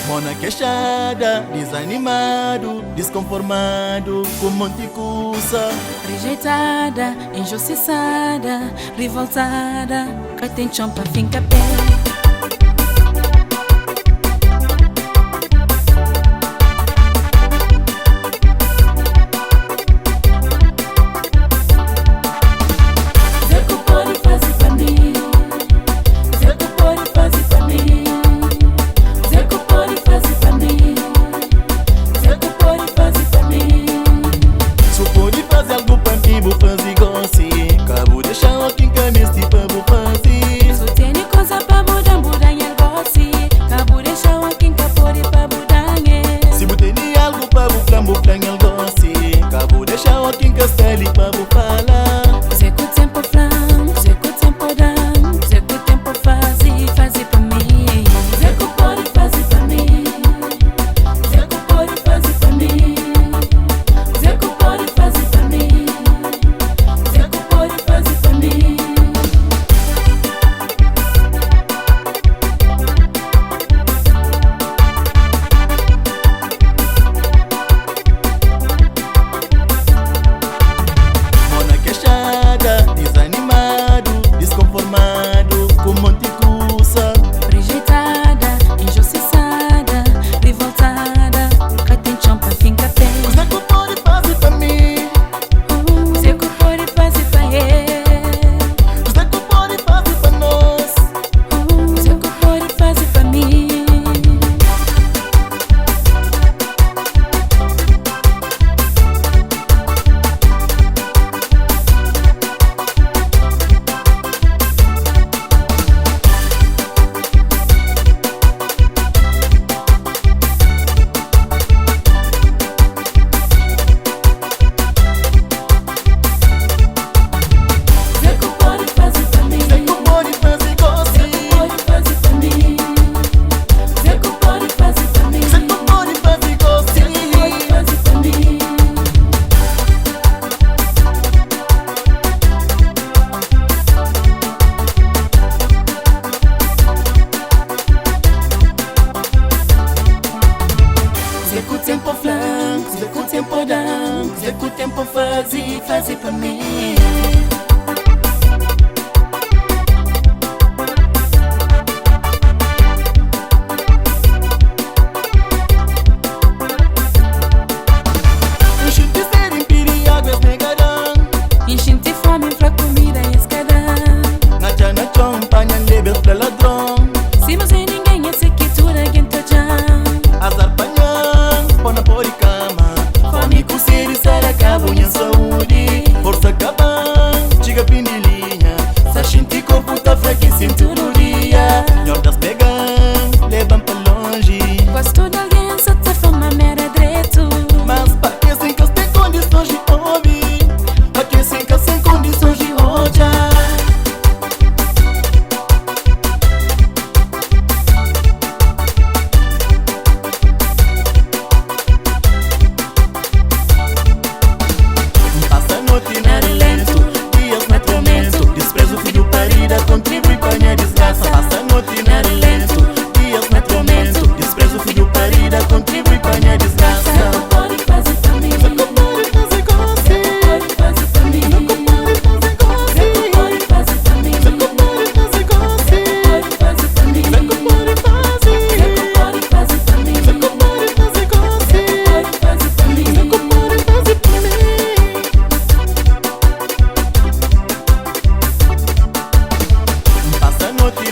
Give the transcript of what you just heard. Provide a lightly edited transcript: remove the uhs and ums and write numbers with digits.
Mona queixada, desanimado, desconformado, com monte cuça. Rejeitada, injustiçada, revoltada, que tem chão pra ficar bem. Com o tempo dá, com o tempo fazer pra mim. Enche-te ser empiri, águas negarão. Enche-te fome pra comida e escadão. Na chana champanha, lebel pra ladrão. Se você ninguém é sequitura, quem tá já. Azar panhão, pona por e cama. Fome com ser e sara, cabo em saúde. Força cabão, chega fim de linha. Sa shinti corpo tá fraco e cintura dia. Nhoras pegam, levam pra longe. Gosto de alguém, só te fama mera direito. Mas pra que sem que tem condições de ouvir? Pra que sem que sem condições de rojar? Passa a noite na relento, dias na tormento. Desprezo filho parida, contribui pra minha desgraça. Passa a noite na relento, dias na tormento. Desprezo filho parida, contribui pra minha desgraça. Passa a noite